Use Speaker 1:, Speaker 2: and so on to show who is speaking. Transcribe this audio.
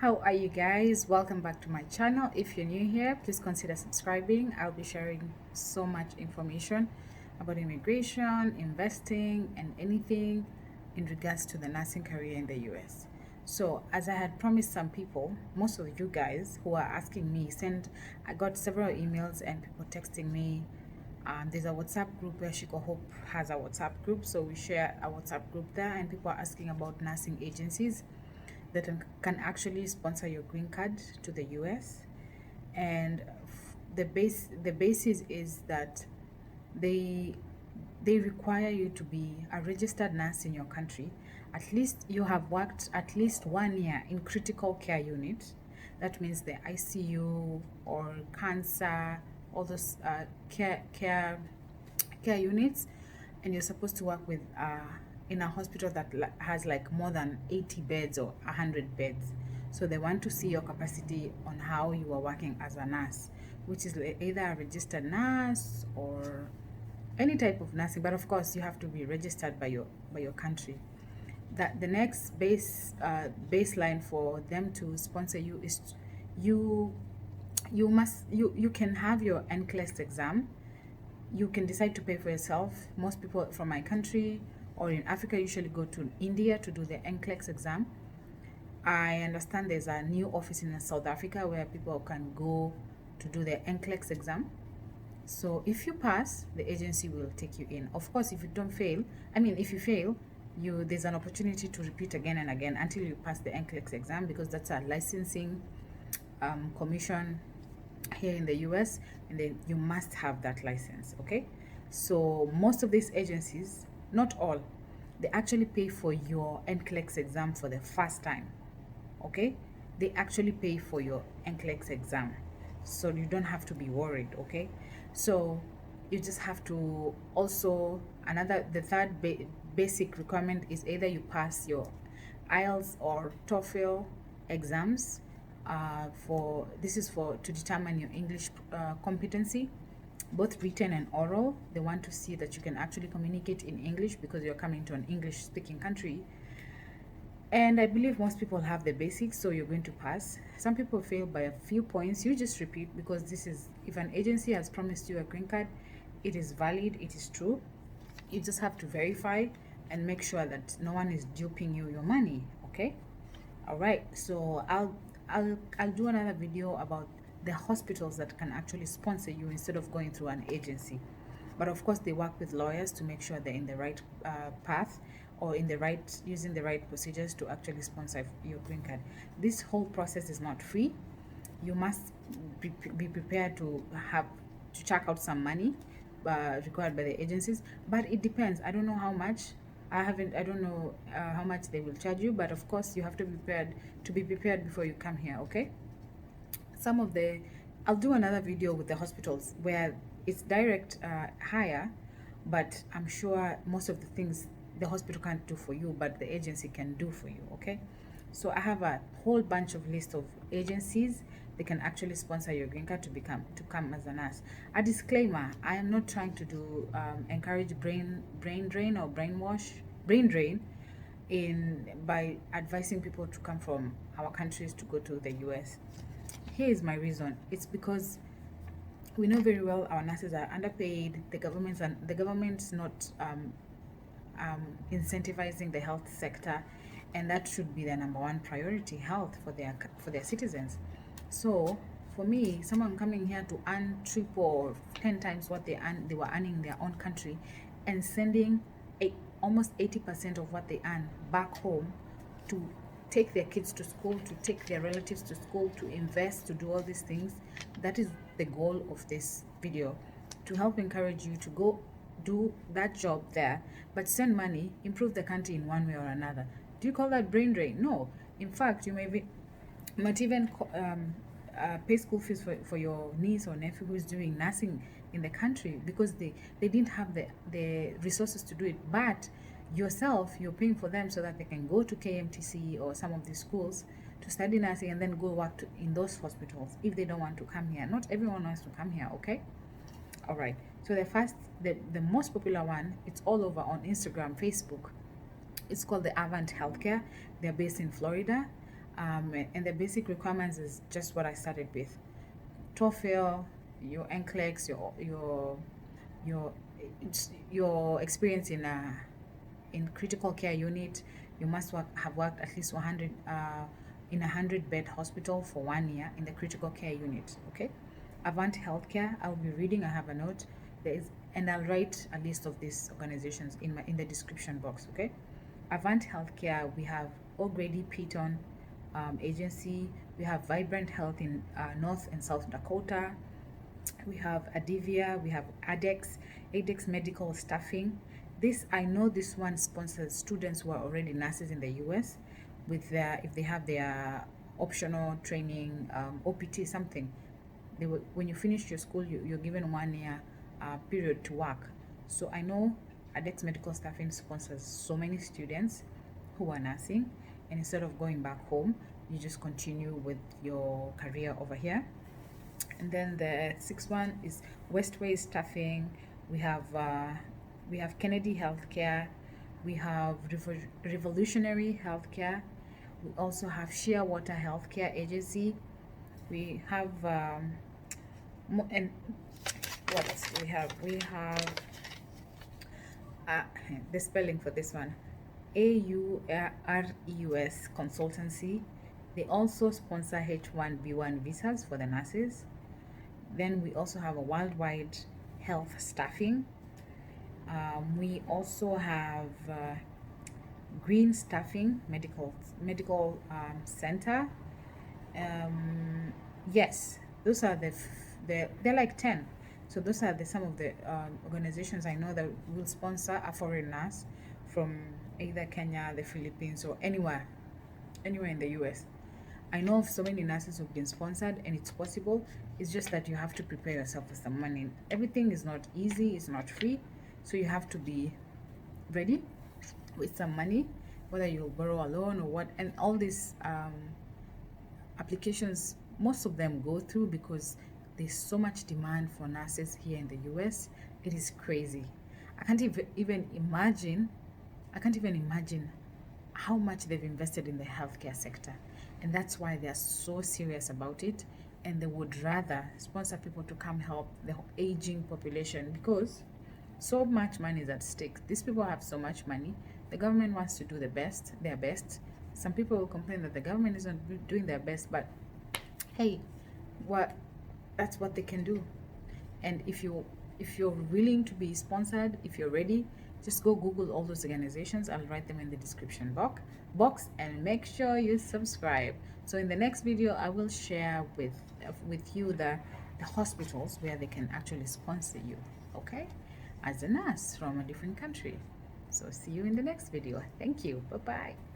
Speaker 1: How are you guys? Welcome back to my channel. If you're new here, please consider subscribing. I'll be sharing so much information about immigration, investing, and anything in regards to the nursing career in the US. So, as I had promised some people, most of you guys who are asking me, I got several emails and people texting me. There's a WhatsApp group where Shiko Hope has a WhatsApp group, so we share a WhatsApp group there, and people are asking about nursing agencies that can actually sponsor your green card to the US. And the basis is that they they require you to be a registered nurse in your country. At least you have worked at least 1 year in critical care unit. That means the ICU or cancer, all those care units, and you're supposed to work with in a hospital that has like more than 80 beds or 100 beds. So they want to see your capacity on how you are working as a nurse, which is either a registered nurse or any type of nursing, but of course you have to be registered by your country. That the next baseline for them to sponsor you is you you can have your NCLEX exam. You can decide to pay for yourself. Most people from my country or in Africa usually go to India to do the NCLEX exam. I understand there's a new office in South Africa where people can go to do the NCLEX exam. So if you pass, the agency will take you in. Of course, if you don't fail, if you fail, there's an opportunity to repeat again and again until you pass the NCLEX exam, because that's a licensing commission here in the US, and then you must have that license. Okay, so most of these agencies, not all, they actually pay for your NCLEX exam for the first time. Okay, they actually pay for your NCLEX exam, so you don't have to be worried. Okay, so you just have to also the third basic requirement is either you pass your IELTS or TOEFL exams. This is for to determine your English competency, both written and oral. They want to see that you can actually communicate in English because you're coming to an English speaking country. And I believe most people have the basics, so you're going to pass. Some people fail by a few points. You just repeat, because this is, if an agency has promised you a green card, it is valid, it is true. You just have to verify and make sure that no one is duping you your money. Okay, all right, so I'll do another video about the hospitals that can actually sponsor you instead of going through an agency. But of course, they work with lawyers to make sure they're in the right path, or using the right procedures to actually sponsor your green card. This whole process is not free. You must be prepared to check out some money required by the agencies, but it depends. I don't know how much. I don't know how much they will charge you, but of course you have to be prepared before you come here. Okay, I'll do another video with the hospitals where it's direct hire, but I'm sure most of the things the hospital can't do for you, but the agency can do for you. Okay, so I have a whole bunch of list of agencies they can actually sponsor your green card to come as a nurse. A disclaimer: I am not trying to do encourage brain drain or brain drain by advising people to come from our countries to go to the US. Here is my reason. It's because we know very well our nurses are underpaid. The government's not incentivizing the health sector, and that should be the number one priority: health for their citizens. So for me, someone coming here to earn triple or 10 times what they were earning in their own country, and sending almost 80% of what they earn back home to take their kids to school, to take their relatives to school, to invest, to do all these things. That is the goal of this video, to help encourage you to go do that job there, but send money, improve the country in one way or another. Do you call that brain drain? No. In fact, you might even pay school fees for your niece or nephew who's doing nursing in the country, because they didn't have the resources to do it. But yourself, you're paying for them so that they can go to KMTC or some of these schools to study nursing and then go work in those hospitals if they don't want to come here. Not everyone wants to come here. Okay, all right. So the most popular one, it's all over on Instagram, Facebook. It's called the Avant Healthcare. They're based in Florida. And the basic requirements is just what I started with: TOEFL, your NCLEX, your your experience in critical care unit. You must have worked at least 100 in a 100-bed hospital for 1 year in the critical care unit. Okay. Avant Healthcare, I'll be reading. I have a note. And I'll write a list of these organizations in the description box. Okay. Avant Healthcare, we have O'Grady Peyton Agency. We have Vibrant Health in North and South Dakota. We have Adivia. We have ADEX Medical Staffing. I know this one sponsors students who are already nurses in the US with if they have their optional training, OPT, something. When you finish your school, you're given 1 year period to work. So I know ADEX Medical Staffing sponsors so many students who are nursing, and instead of going back home, you just continue with your career over here. And then the sixth one is Westway Staffing. We have Kennedy Healthcare. We have Revolutionary Healthcare. We also have Shearwater Healthcare Agency. We have and what else do we have? We have the spelling for this one: AUREUS Consultancy. They also sponsor H1B1 visas for the nurses. Then we also have a Worldwide Health Staffing. We also have Green Staffing Medical Center. Yes, those are they're like 10. So those are some of the organizations I know that will sponsor a foreign nurse from either Kenya, the Philippines, or anywhere in the US. I know of so many nurses who've been sponsored, and it's possible. It's just that you have to prepare yourself with some money. Everything is not easy, it's not free. So you have to be ready with some money, whether you'll borrow a loan or what. And all these applications, most of them go through because there's so much demand for nurses here in the US. It is crazy. I can't even imagine how much they've invested in the healthcare sector. And that's why they're so serious about it. And they would rather sponsor people to come help the aging population, because so much money is at stake. These people have so much money. The government wants to do their best. Some people will complain that the government isn't doing their best, but hey, that's what they can do. And if you're willing to be sponsored, if you're ready, just go Google all those organizations. I'll write them in the description box, and make sure you subscribe. So in the next video, I will share with you the hospitals where they can actually sponsor you, okay, as a nurse from a different country. So see you in the next video. Thank you. Bye-bye.